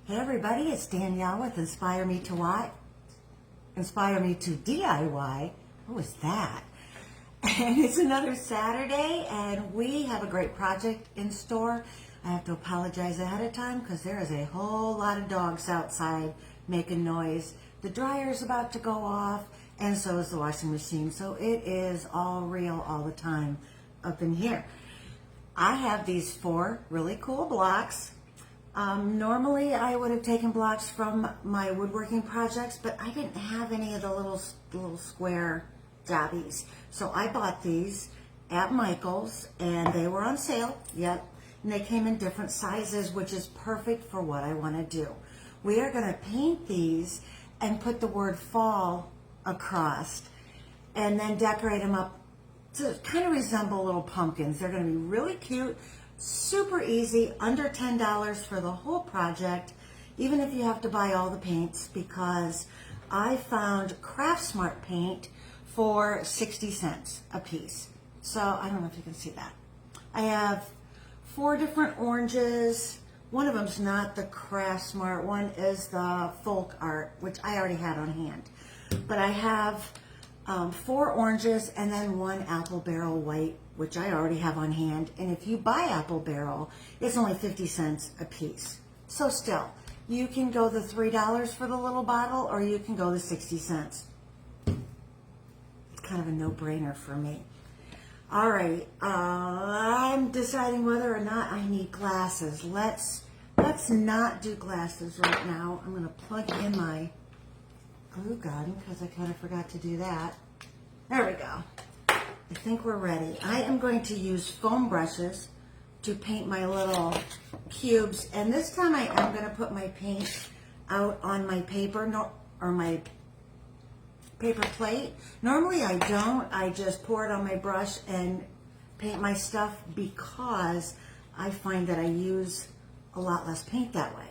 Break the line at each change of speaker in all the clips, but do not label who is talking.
Hey everybody, it's Danielle with Inspire Me to DIY. What was that? And it's another Saturday and we have a great project in store. I have to apologize ahead of time because there is a whole lot of dogs outside making noise. The dryer is about to go off and so is the washing machine. So it is all real all the time up in here. I have these 4 really cool blocks. Normally I would have taken blocks from my woodworking projects, but I didn't have any of the little square jobbies. So I bought these at Michael's and they were on sale. Yep. And they came in different sizes, which is perfect for what I want to do. We are going to paint these and put the word fall across and then decorate them up to kind of resemble little pumpkins. They're going to be really cute. Super easy, under $10 for the whole project, even if you have to buy all the paints, because I found Craft Smart paint for 60 cents a piece. So I don't know if you can see that. I have 4 different oranges. One of them's not the Craft Smart, one is the Folk Art, which I already had on hand. But I have 4 oranges and then 1 Apple Barrel White, which I already have on hand. And if you buy Apple Barrel, it's only 50 cents a piece. So still, you can go the $3 for the little bottle or you can go the 60 cents. It's kind of a no-brainer for me. All right, I'm deciding whether or not I need glasses. Let's not do glasses right now. I'm gonna plug in my glue gun because I kind of forgot to do that. There we go. I think we're ready. I am going to use foam brushes to paint my little cubes, and this time I am going to put my paint out on my paper or my paper plate. Normally I don't. I just pour it on my brush and paint my stuff because I find that I use a lot less paint that way.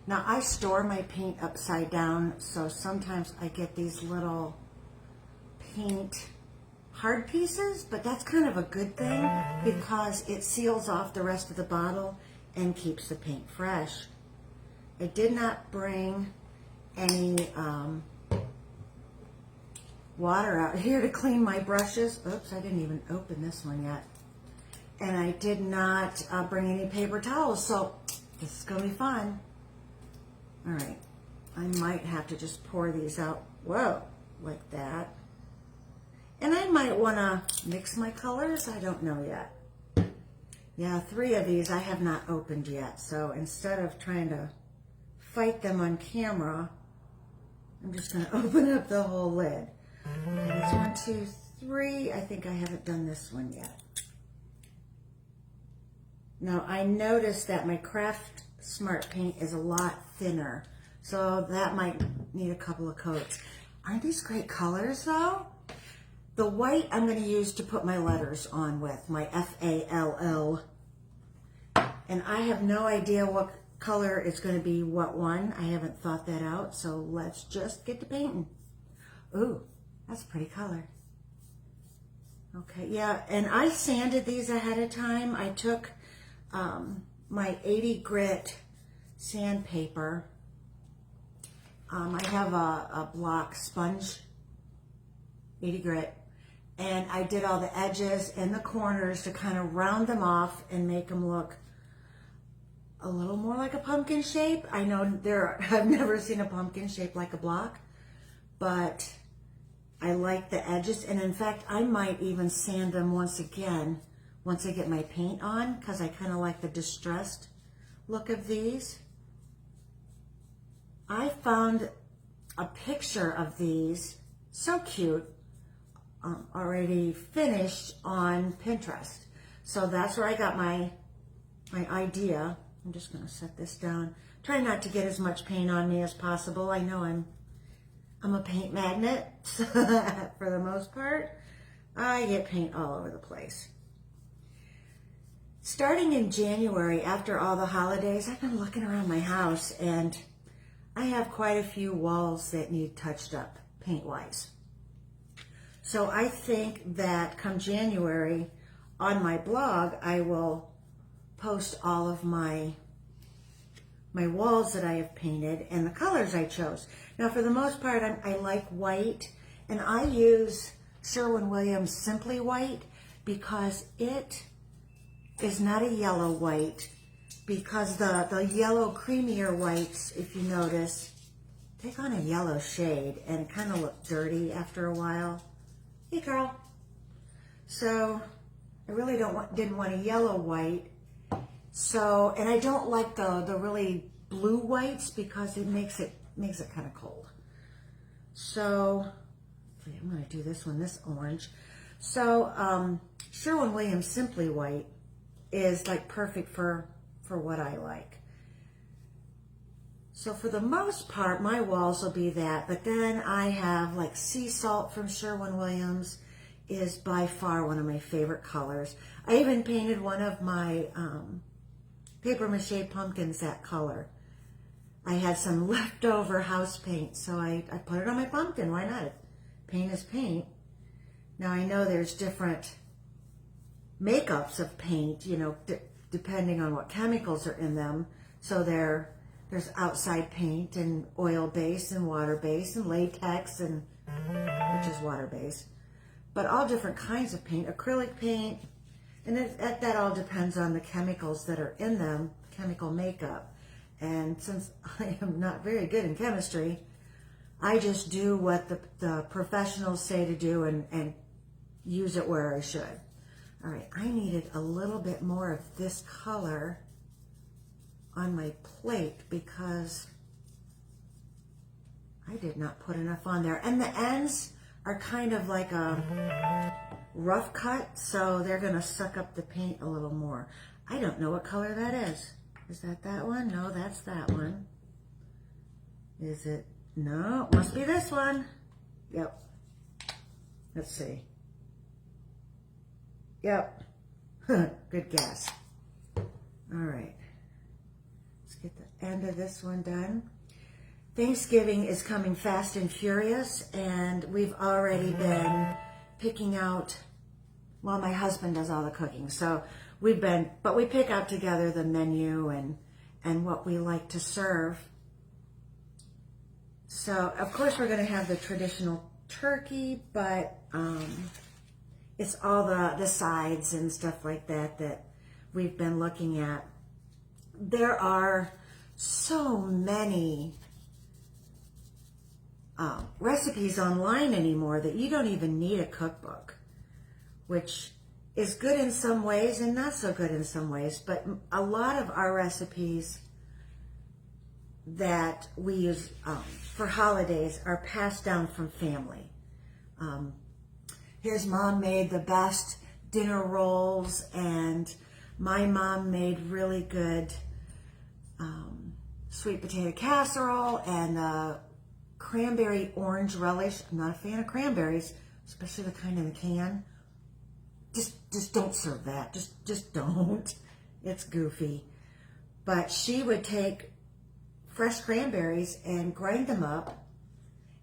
Now I store my paint upside down, so sometimes I get these little paint hard pieces, but that's kind of a good thing because it seals off the rest of the bottle and keeps the paint fresh. I did not bring any water out here to clean my brushes. Oops, I didn't even open this one yet. And I did not bring any paper towels, so this is going to be fun. All right, I might have to just pour these out, whoa, like that. And I might want to mix my colors. I don't know yet. Yeah, 3 of these I have not opened yet. So instead of trying to fight them on camera, I'm just going to open up the whole lid. There's 1, 2, 3. I think I haven't done this one yet. Now I noticed that my Craft Smart paint is a lot thinner. So that might need a couple of coats. Aren't these great colors though? The white I'm going to use to put my letters on with, my F-A-L-L. And I have no idea what color is going to be what one. I haven't thought that out, so let's just get to painting. Ooh, that's a pretty color. Okay, yeah, and I sanded these ahead of time. I took my 80 grit sandpaper. I have a block sponge, 80 grit. And I did all the edges and the corners to kind of round them off and make them look a little more like a pumpkin shape. I know I've never seen a pumpkin shape like a block, but I like the edges. And in fact, I might even sand them once again once I get my paint on because I kind of like the distressed look of these. I found a picture of these, so cute, already finished on Pinterest. So that's where I got my idea. I'm just going to set this down. Try not to get as much paint on me as possible. I know I'm a paint magnet for the most part. I get paint all over the place. Starting in January, after all the holidays, I've been looking around my house and I have quite a few walls that need touched up paint-wise. So I think that come January on my blog, I will post all of my my walls that I have painted and the colors I chose. Now, for the most part, I like white, and I use Sherwin-Williams Simply White because it is not a yellow white, because the yellow creamier whites, if you notice, take on a yellow shade and kind of look dirty after a while. Hey, girl. So I really didn't want a yellow white. So, and I don't like the really blue whites because it makes it kind of cold. So I'm going to do this one, this orange. So Sherwin-Williams Simply White is like perfect for what I like. So for the most part, my walls will be that. But then I have like sea salt from Sherwin-Williams is by far one of my favorite colors. I even painted one of my paper mache pumpkins that color. I had some leftover house paint, so I put it on my pumpkin. Why not? Paint is paint. Now I know there's different makeups of paint, you know, depending on what chemicals are in them. So there's outside paint and oil-based and water-based and latex, and which is water-based. But all different kinds of paint, acrylic paint, and that all depends on the chemicals that are in them, chemical makeup. And since I am not very good in chemistry, I just do what the professionals say to do and use it where I should. All right, I needed a little bit more of this color on my plate because I did not put enough on there. And the ends are kind of like a rough cut, so they're gonna suck up the paint a little more. I don't know what color that is. Is that one? No, that's that one. Is it? No, it must be this one. Yep. Let's see. Yep. Good guess. All right. Let's get the end of this one done. Thanksgiving is coming fast and furious, and we've already been picking out, well, my husband does all the cooking, so we pick out together the menu and what we like to serve. So, of course, we're going to have the traditional turkey, but it's all the sides and stuff like that we've been looking at. There are so many recipes online anymore that you don't even need a cookbook, which is good in some ways and not so good in some ways. But a lot of our recipes that we use for holidays are passed down from family. His mom made the best dinner rolls, and my mom made really good sweet potato casserole and cranberry orange relish. I'm not a fan of cranberries, especially the kind in the can. Just don't serve that. Just don't. It's goofy. But she would take fresh cranberries and grind them up.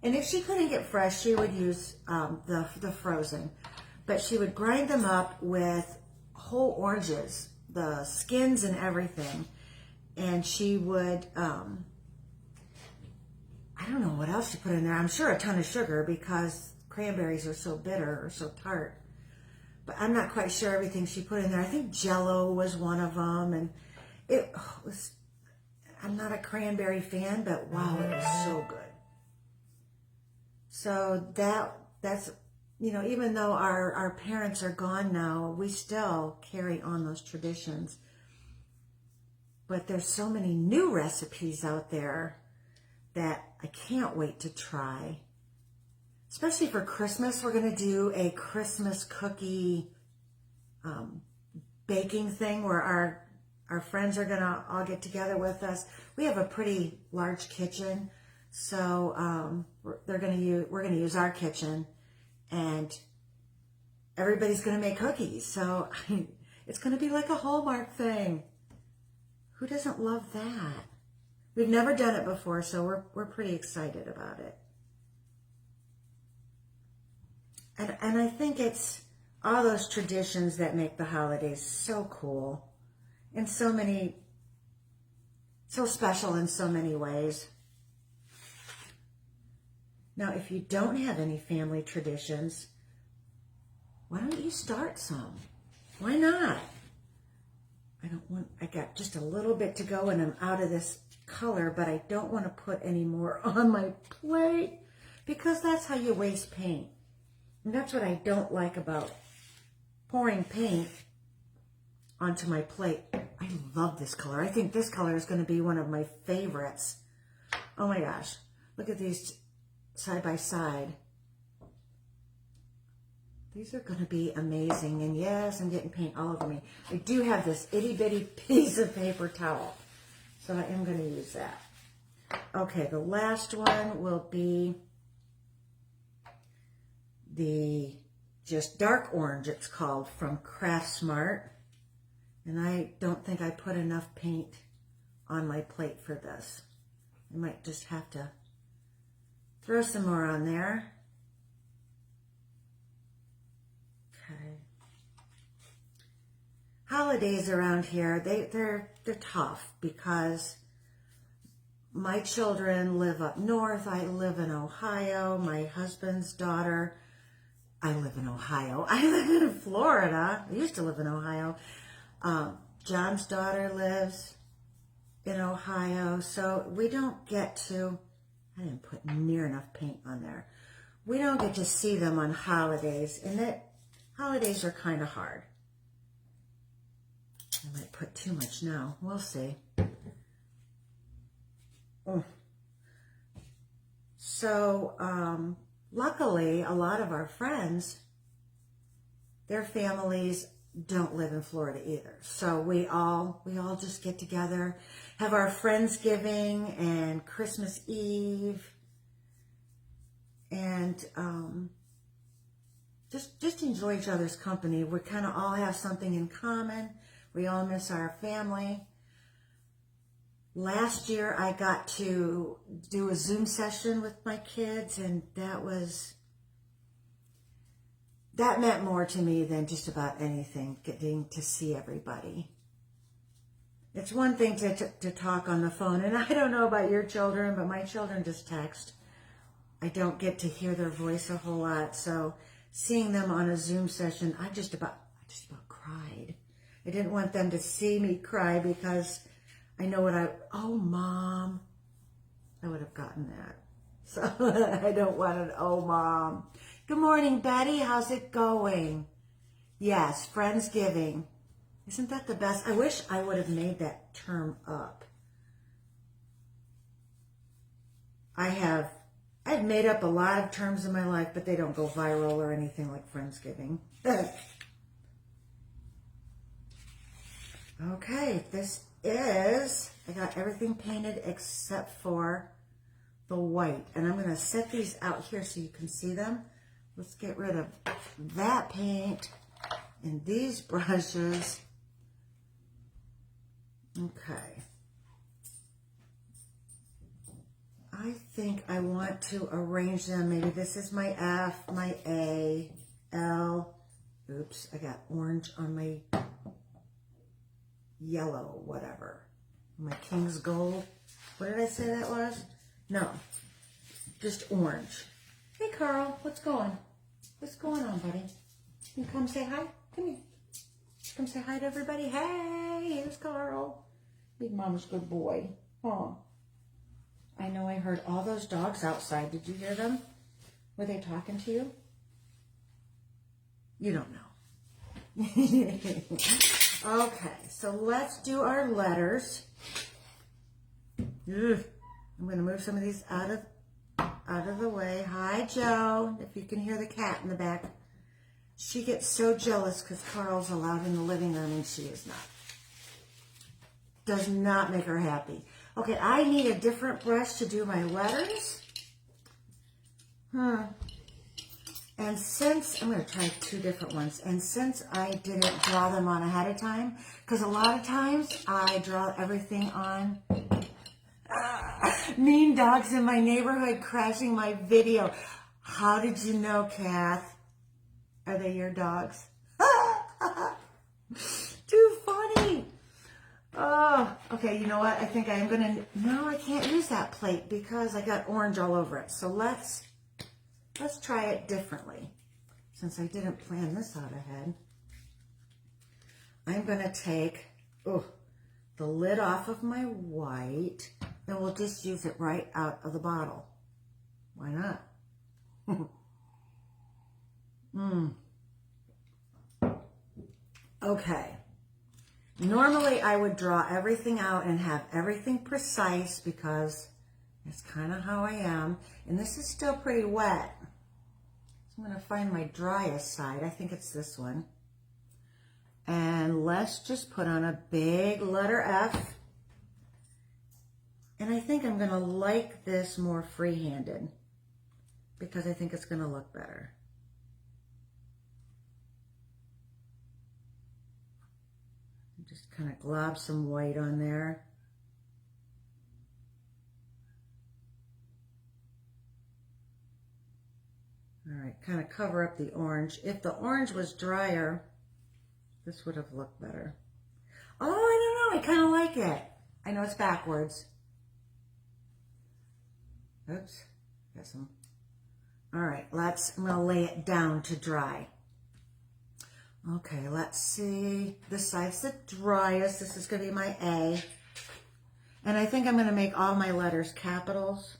And if she couldn't get fresh, she would use the frozen. But she would grind them up with whole oranges, the skins and everything. And she would, I don't know what else she put in there. I'm sure a ton of sugar because cranberries are so bitter or so tart. But I'm not quite sure everything she put in there. I think Jell-O was one of them. And it was, I'm not a cranberry fan, but wow, it was so good. So that's, you know, even though our parents are gone now, we still carry on those traditions. But there's so many new recipes out there that I can't wait to try. Especially for Christmas, we're going to do a Christmas cookie baking thing where our friends are going to all get together with us. We have a pretty large kitchen, so we're going to use our kitchen, and everybody's going to make cookies. So it's going to be like a Hallmark thing. Who doesn't love that? We've never done it before, so we're pretty excited about it. And I think it's all those traditions that make the holidays so cool, and so many so special in so many ways. Now, if you don't have any family traditions, why don't you start some? Why not? I got just a little bit to go and I'm out of this color, but I don't want to put any more on my plate because that's how you waste paint. And that's what I don't like about pouring paint onto my plate. I love this color. I think this color is going to be one of my favorites. Oh my gosh. Look at these side by side. These are going to be amazing. And yes, I'm getting paint all over me. I do have this itty bitty piece of paper towel, so I am going to use that. Okay, the last one will be the just dark orange, it's called, from Craft Smart. And I don't think I put enough paint on my plate for this. I might just have to throw some more on there. Okay. Holidays around here, they're tough because my children live up north. I live in Ohio. My husband's daughter, I live in Ohio. I live in Florida. I used to live in Ohio. John's daughter lives in Ohio. So we don't get to, I didn't put near enough paint on there. We don't get to see them on holidays, and that holidays are kind of hard. I might put too much now. We'll see. Oh. So, luckily, a lot of our friends, their families don't live in Florida either. So we all just get together, have our Friendsgiving and Christmas Eve, and just enjoy each other's company. We kind of all have something in common. We all miss our family. Last year, I got to do a Zoom session with my kids, and that meant more to me than just about anything, getting to see everybody. It's one thing to talk on the phone, and I don't know about your children, but my children just text. I don't get to hear their voice a whole lot, so seeing them on a Zoom session, I just about cried. I didn't want them to see me cry because I know oh, Mom, I would have gotten that. So I don't want an, oh, Mom. Good morning, Betty. How's it going? Yes, Friendsgiving. Isn't that the best? I wish I would have made that term up. I've made up a lot of terms in my life, but they don't go viral or anything like Friendsgiving. Okay, I got everything painted except for the white. And I'm going to set these out here so you can see them. Let's get rid of that paint and these brushes. Okay. I think I want to arrange them. Maybe this is my F, my A, L. Oops, I got orange on my yellow, whatever. My King's Gold. What did I say that was? No, just orange. Hey, Carl, what's going on, buddy? You come say hi? Come here. Come say hi to everybody. Hey, here's Carl. Big Mama's good boy. Oh, I know I heard all those dogs outside. Did you hear them? Were they talking to you? You don't know. Okay, so let's do our letters. Ugh. I'm going to move some of these out of the way. Hi, Joe. If you can hear the cat in the back. She gets so jealous because Carl's allowed in the living room and she is not. Does not make her happy. Okay, I need a different brush to do my letters. And since, I'm going to try two different ones. And since I didn't draw them on ahead of time, because a lot of times I draw everything on mean dogs in my neighborhood crashing my video. How did you know, Kath? Are they your dogs? Too funny. Oh, okay, you know what? I think I am gonna, no, I can't use that plate because I got orange all over it. So let's try it differently. Since I didn't plan this out ahead, I'm gonna take, the lid off of my white, and we'll just use it right out of the bottle. Why not? Okay. Normally I would draw everything out and have everything precise because that's kind of how I am. And this is still pretty wet. So I'm going to find my driest side. I think it's this one. And let's just put on a big letter F. And I think I'm going to like this more free-handed because I think it's going to look better. Just kind of glob some white on there. All right, kind of cover up the orange. If the orange was drier, this would have looked better. Oh, I don't know, I kind of like it. I know it's backwards. Oops, got some. All right, I'm gonna lay it down to dry. Okay, let's see. This side's the driest. This is gonna be my A. And I think I'm gonna make all my letters capitals.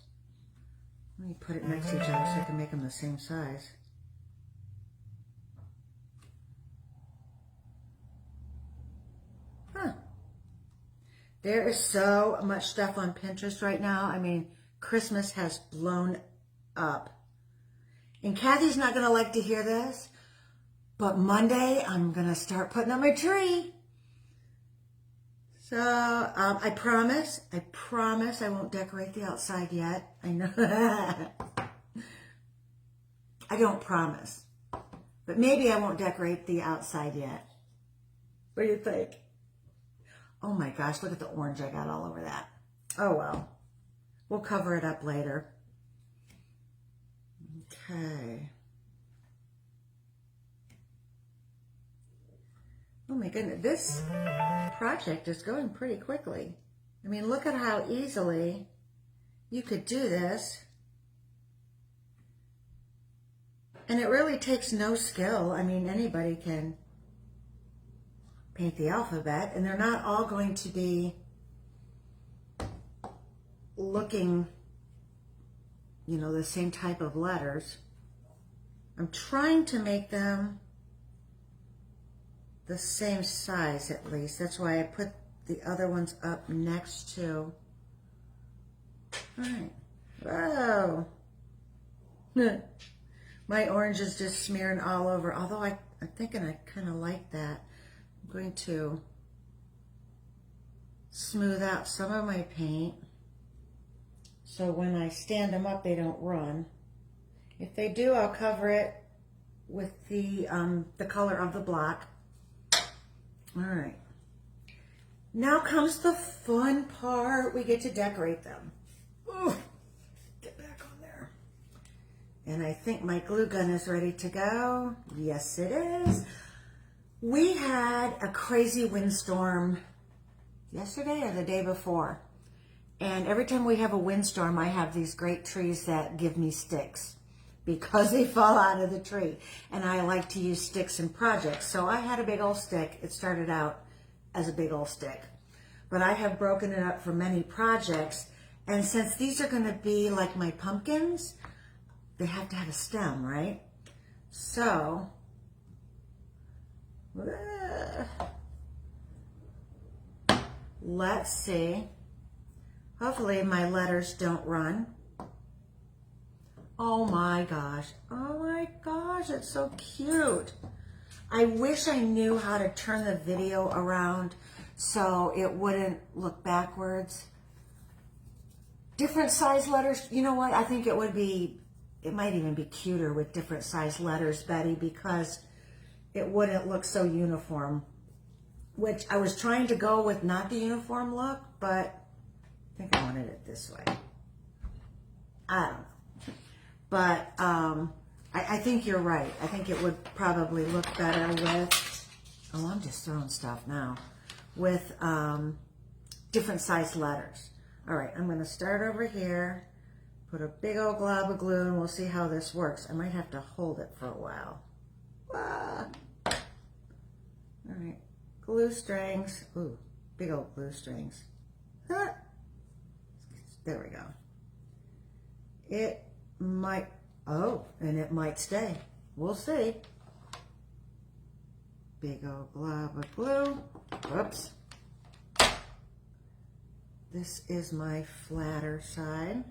Let me put it next to each other so I can make them the same size. Huh. There is so much stuff on Pinterest right now. I mean, Christmas has blown up. And Kathy's not gonna like to hear this, but Monday, I'm going to start putting up my tree. So, I promise I won't decorate the outside yet. I know. I don't promise. But maybe I won't decorate the outside yet. What do you think? Oh my gosh, look at the orange I got all over that. Oh well. We'll cover it up later. Okay. Oh my goodness, this project is going pretty quickly. I mean, look at how easily you could do this. And it really takes no skill. I mean, anybody can paint the alphabet, and they're not all going to be looking, you know, the same type of letters. I'm trying to make them the same size at least. That's why I put the other ones up next to. All right. Whoa. My orange is just smearing all over. Although I'm thinking I kind of like that. I'm going to smooth out some of my paint so when I stand them up, they don't run. If they do, I'll cover it with the color of the block. All right. Now comes the fun part. We get to decorate them. Ooh, get back on there. And I think my glue gun is ready to go. Yes, it is. We had a crazy windstorm yesterday or the day before. And every time we have a windstorm, I have these great trees that give me sticks because they fall out of the tree. And I like to use sticks in projects. So I had a big old stick. It started out as a big old stick. But I have broken it up for many projects. And since these are going to be like my pumpkins, they have to have a stem, right? So, let's see. Hopefully my letters don't run. Oh my gosh. Oh my gosh, it's so cute. I wish I knew how to turn the video around so it wouldn't look backwards. Different size letters, you know what? I think it might even be cuter with different size letters, Betty, because it wouldn't look so uniform. Which I was trying to go with not the uniform look, but I think I wanted it this way. I don't know. But I think you're right. I think it would probably look better with, oh, I'm just throwing stuff now, with different size letters. All right, I'm gonna start over here, put a big old glob of glue, and we'll see how this works. I might have to hold it for a while. Ah. All right, glue strings. Ooh, big old glue strings. Huh. There we go. It might, oh, and it might stay. We'll see. Big old glob of glue. Whoops. This is my flatter side.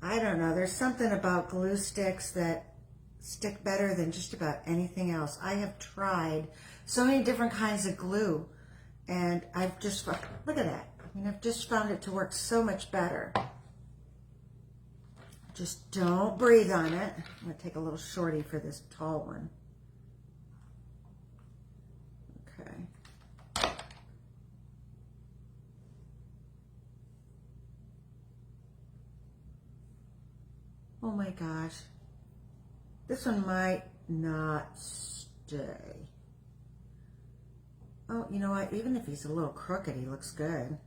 I don't know, there's something about glue sticks that stick better than just about anything else. I have tried so many different kinds of glue, and I've just, look at that. I mean, I've just found it to work so much better. Just don't breathe on it. I'm gonna take a little shorty for this tall one. Okay. Oh my gosh. This one might not stay. Oh, you know what? Even if he's a little crooked, he looks good.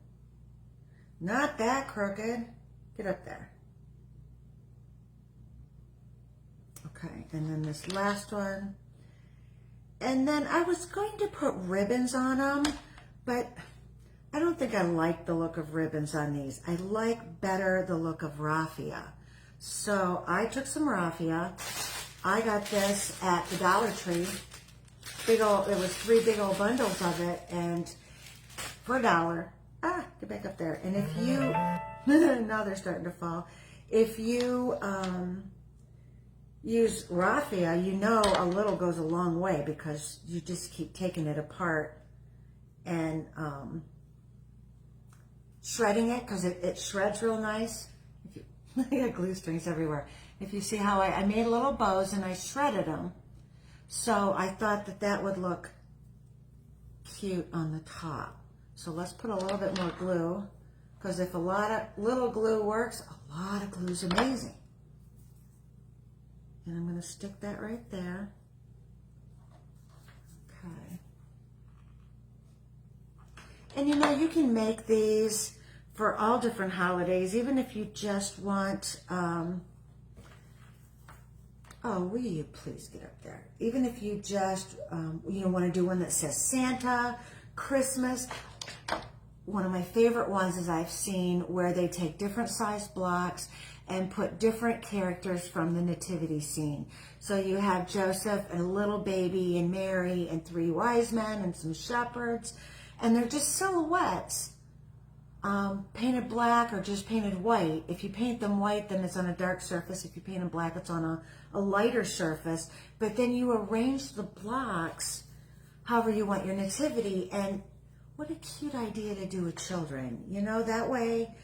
Not that crooked. Get up there. Okay, and then this last one. And then I was going to put ribbons on them, but I don't think I like the look of ribbons on these. I like better the look of raffia. So I took some raffia. I got this at the Dollar Tree. Big old, there was 3 big old bundles of it, and for $1. Ah, get back up there. And if you, now they're starting to fall. If you use raffia, you know a little goes a long way because you just keep taking it apart and shredding it because it shreds real nice. If you, I got glue strings everywhere. If you see how I made little bows and I shredded them. So I thought that that would look cute on the top. So let's put a little bit more glue, because if a lot of little glue works, a lot of glue is amazing. And I'm going to stick that right there. Okay. And you know, you can make these for all different holidays, even if you just want, oh, will you please get up there? Even if you just, want to do one that says Santa, Christmas. One of my favorite ones is I've seen where they take different size blocks and put different characters from the nativity scene. So you have Joseph and a little baby and Mary and 3 wise men and some shepherds. And they're just silhouettes, painted black or just painted white. If you paint them white, then it's on a dark surface. If you paint them black, it's on a lighter surface. But then you arrange the blocks however you want your nativity. And what a cute idea to do with children. You know, that way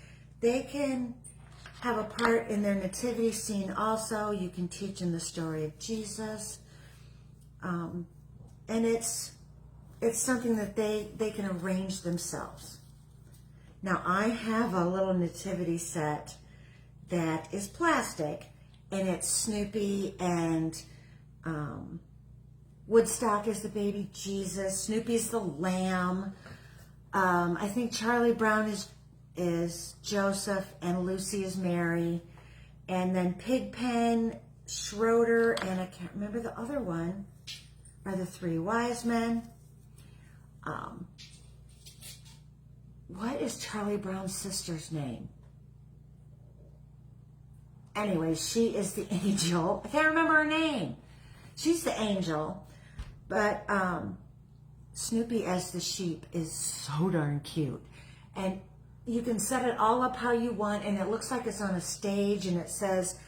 they can have a part in their nativity scene also. You can teach them the story of Jesus. And it's something that they can arrange themselves. Now, I have a little nativity set that is plastic, and it's Snoopy and Woodstock is the baby Jesus. Snoopy's the lamb. I think Charlie Brown is Joseph, and Lucy is Mary. And then Pigpen, Schroeder, and I can't remember the other one, are the 3 wise men. What is Charlie Brown's sister's name? Anyway, she is the angel. I can't remember her name. She's the angel. But Snoopy as the sheep is so darn cute. And you can set it all up how you want, and it looks like it's on a stage, and it says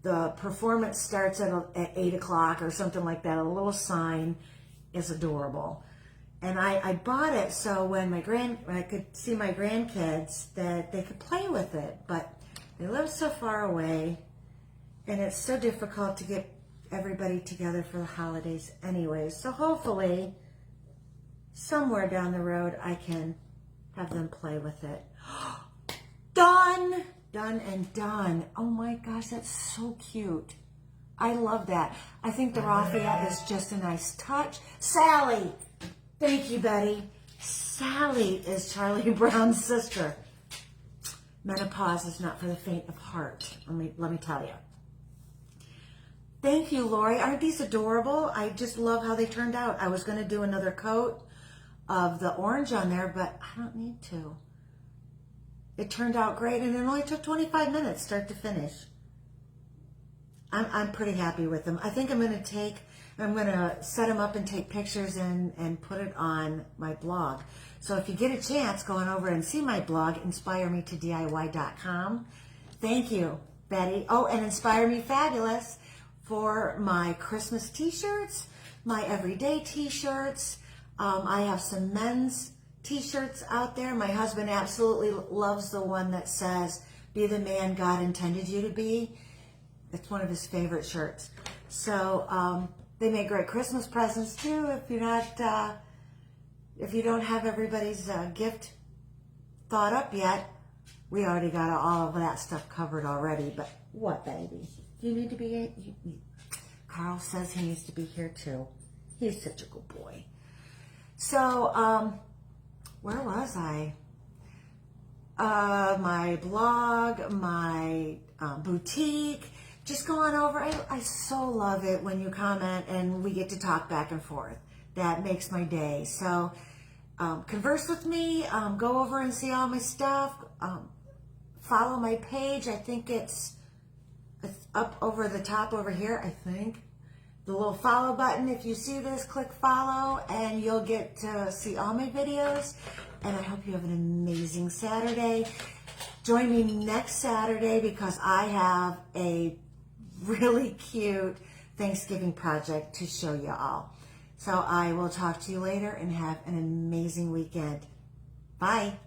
the performance starts at 8 o'clock or something like that. A little sign is adorable. And I bought it so when I could see my grandkids that they could play with it. But they live so far away, and it's so difficult to get everybody together for the holidays anyway. So hopefully somewhere down the road I can have them play with it. Done! Done and done. Oh my gosh, that's so cute. I love that. I think the raffia is just a nice touch. Sally! Thank you, Betty. Sally is Charlie Brown's sister. Menopause is not for the faint of heart. Let me tell you. Thank you, Lori. Aren't these adorable? I just love how they turned out. I was going to do another coat of the orange on there, but I don't need to. It turned out great, and it only took 25 minutes start to finish. I'm pretty happy with them. I think I'm going to set them up and take pictures and put it on my blog. So if you get a chance, go on over and see my blog, inspiremetoDIY.com. Thank you, Betty. Oh, and Inspire Me Fabulous for my Christmas t-shirts, my everyday t-shirts. I have some men's t-shirts out there. My husband absolutely loves the one that says, "Be the man God intended you to be." It's one of his favorite shirts. So they make great Christmas presents too. If you're not, if you don't have everybody's gift thought up yet, we already got all of that stuff covered already. But what, baby? You need to be. Carl says he needs to be here too. He's such a good boy. So where was I? My blog, my boutique. Just going over, I so love it when you comment and we get to talk back and forth. That makes my day. So converse with me, go over and see all my stuff, follow my page. I think it's up over the top over here, I think. The little follow button, if you see this, click follow and you'll get to see all my videos. And I hope you have an amazing Saturday. Join me next Saturday because I have a really cute Thanksgiving project to show you all. So I will talk to you later and have an amazing weekend. Bye.